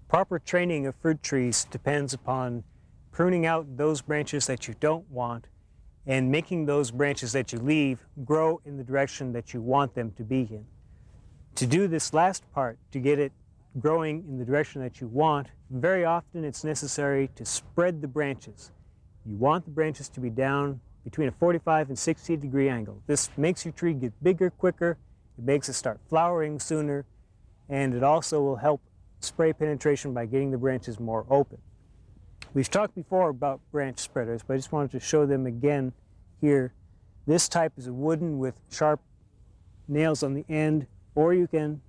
Proper training of fruit trees depends upon pruning out those branches that you don't want and making those branches that you leave grow in the direction that you want them to be in. To do this last part, to get it growing in the direction that you want, very often it's necessary to spread the branches. You want the branches to be down between a 45 and 60 degree angle. This makes your tree get bigger quicker, it makes it start flowering sooner, and it also will help spray penetration by getting the branches more open. We've talked before about branch spreaders, but I just wanted to show them again here. This type is a wooden with sharp nails on the end, or you can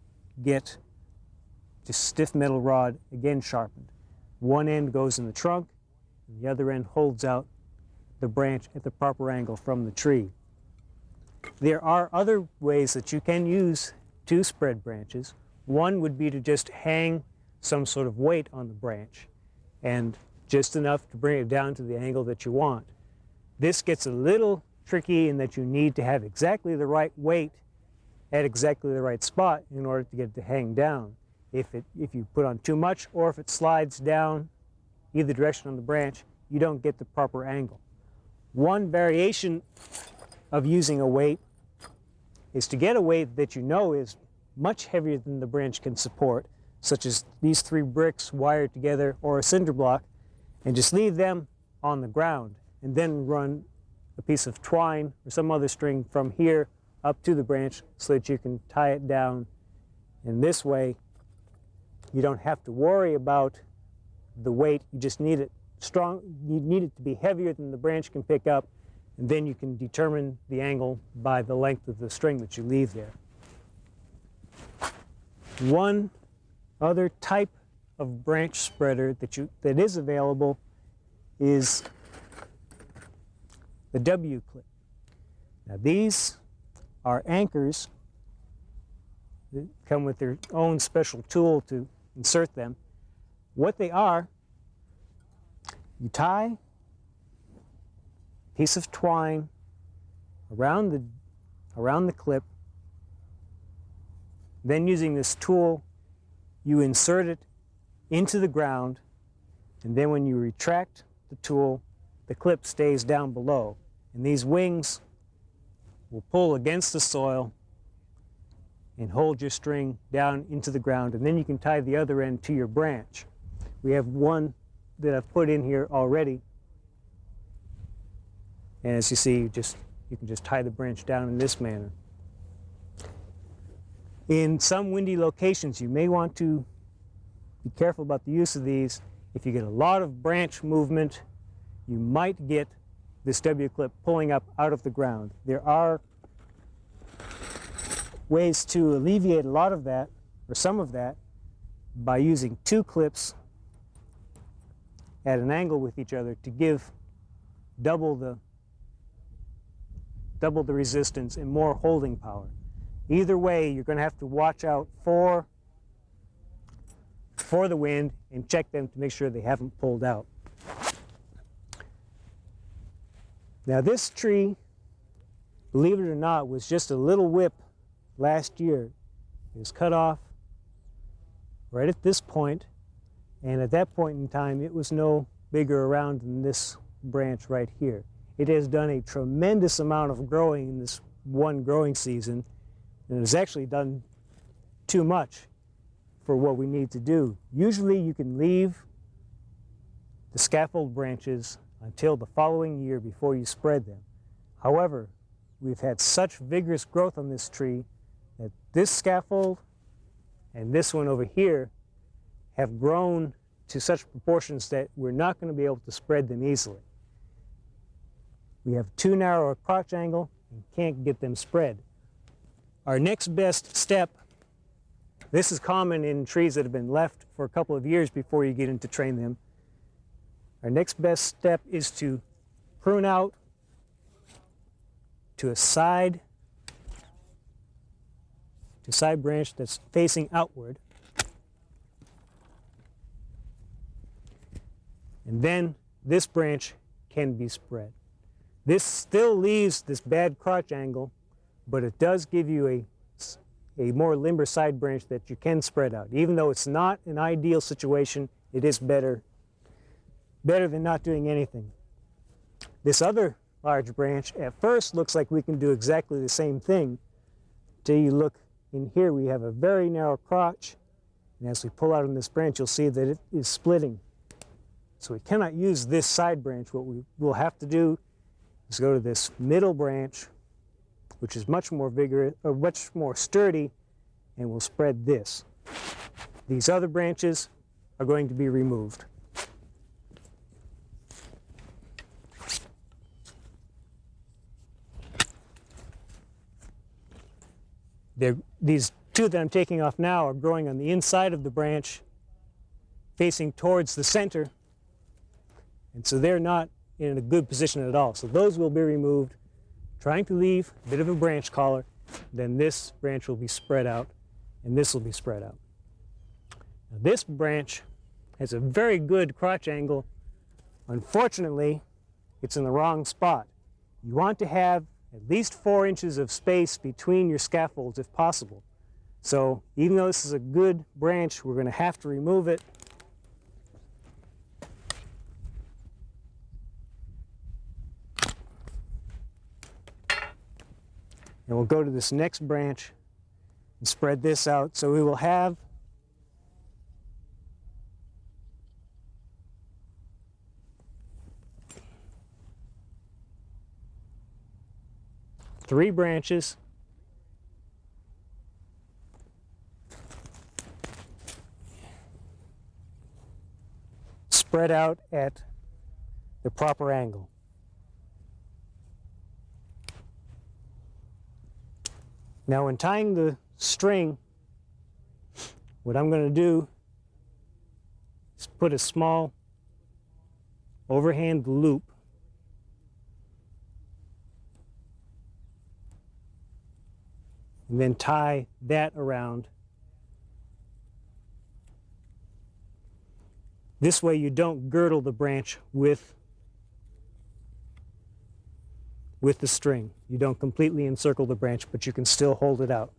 get just stiff metal rod, again sharpened. One end goes in the trunk, and the other end holds out the branch at the proper angle from the tree. There are other ways that you can use to spread branches. One would be to just hang some sort of weight on the branch, and just enough to bring it down to the angle that you want. This gets a little tricky in that you need to have exactly the right weight at exactly the right spot in order to get it to hang down. If you put on too much, or if it slides down either direction on the branch, you don't get the proper angle. One variation of using a weight is to get a weight that you know is much heavier than the branch can support, such as these 3 bricks wired together or a cinder block, and just leave them on the ground and then run a piece of twine or some other string from here up to the branch so that you can tie it down. In this way, you don't have to worry about the weight. You just need it strong. You need it to be heavier than the branch can pick up, and then you can determine the angle by the length of the string that you leave there. One other type of branch spreader that is available is the W clip. Now these are anchors that come with their own special tool to insert them. What they are, you tie a piece of twine around the clip, then using this tool you insert it into the ground, and then when you retract the tool, the clip stays down below, and these wings will pull against the soil and hold your string down into the ground, and then you can tie the other end to your branch. We have one that I've put in here already, and as you see, you can just tie the branch down in this manner. In some windy locations, you may want to be careful about the use of these. If you get a lot of branch movement, you might get this W-clip pulling up out of the ground. There are ways to alleviate a lot of that, or some of that, by using 2 clips at an angle with each other to give double the resistance and more holding power. Either way, you're going to have to watch out for the wind and check them to make sure they haven't pulled out. Now this tree, believe it or not, was just a little whip last year. It was cut off right at this point, and at that point in time it was no bigger around than this branch right here. It has done a tremendous amount of growing in this one growing season, and it has actually done too much for what we need to do. Usually you can leave the scaffold branches until the following year before you spread them. However, we've had such vigorous growth on this tree that this scaffold and this one over here have grown to such proportions that we're not going to be able to spread them easily. We have too narrow a crotch angle and can't get them spread. Our next best step, this is common in trees that have been left for a couple of years before you get in to train them. Our next best step is to prune out to a side branch that's facing outward. And then this branch can be spread. This still leaves this bad crotch angle, but it does give you a more limber side branch that you can spread out. Even though it's not an ideal situation, it is better than not doing anything. This other large branch at first looks like we can do exactly the same thing till you look in here. We have a very narrow crotch, and as we pull out on this branch you'll see that it is splitting. So we cannot use this side branch. What we will have to do is go to this middle branch, which is much more vigorous, or much more sturdy, and we'll spread this. These other branches are going to be removed. These two that I'm taking off now are growing on the inside of the branch, facing towards the center, and so they're not in a good position at all. So those will be removed, trying to leave a bit of a branch collar. Then this branch will be spread out, and this will be spread out. Now, this branch has a very good crotch angle. Unfortunately, it's in the wrong spot. You want to have at least 4 inches of space between your scaffolds if possible. So even though this is a good branch, we're going to have to remove it. And we'll go to this next branch and spread this out. So we will have three branches spread out at the proper angle. Now, when tying the string, what I'm going to do is put a small overhand loop and then tie that around. This way you don't girdle the branch with the string. You don't completely encircle the branch, but you can still hold it out.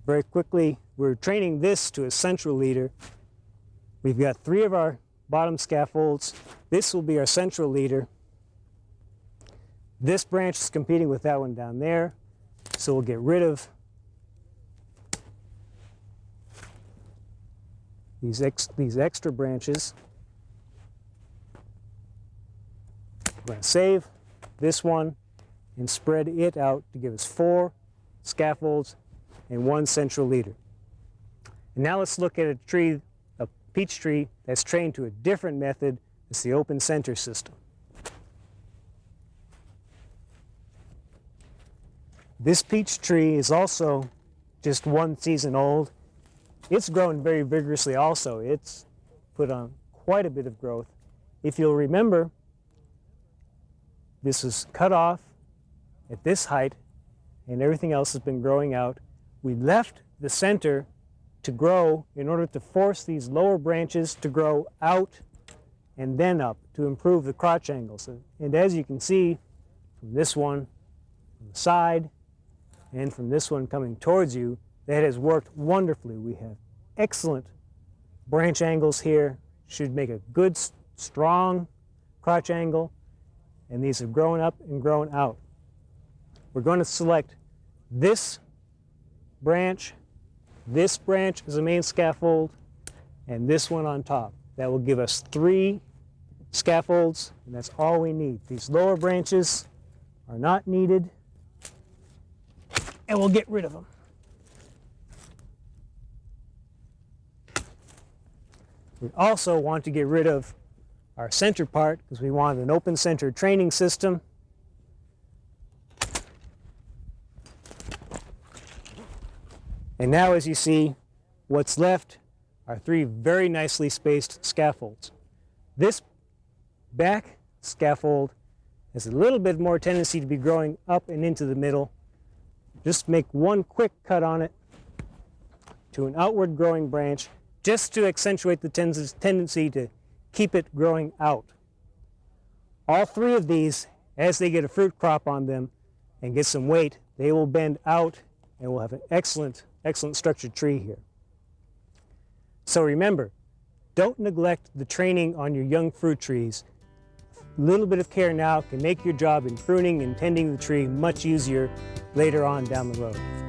Very quickly, we're training this to a central leader. We've got 3 of our bottom scaffolds. This will be our central leader. This branch is competing with that one down there, so we'll get rid of these extra branches. We're going to save this one and spread it out to give us 4 scaffolds and 1 central leader. And now let's look at a peach tree that's trained to a different method. It's the open center system. This peach tree is also just 1 season old. It's grown very vigorously also. It's put on quite a bit of growth. If you'll remember, this is cut off at this height and everything else has been growing out. We left the center to grow in order to force these lower branches to grow out and then up to improve the crotch angles. And as you can see from this one on the side and from this one coming towards you, that has worked wonderfully. We have excellent branch angles here. Should make a good, strong crotch angle. And these have grown up and grown out. We're going to select this branch as a main scaffold, and this one on top. That will give us 3 scaffolds, and that's all we need. These lower branches are not needed, and we'll get rid of them. We also want to get rid of our center part because we want an open center training system. And now, as you see, what's left are 3 very nicely spaced scaffolds. This back scaffold has a little bit more tendency to be growing up and into the middle. Just make 1 quick cut on it to an outward growing branch just to accentuate the tendency to keep it growing out. All 3 of these, as they get a fruit crop on them and get some weight, they will bend out and we'll have an excellent structured tree here. So remember, don't neglect the training on your young fruit trees. A little bit of care now can make your job in pruning and tending the tree much easier later on down the road.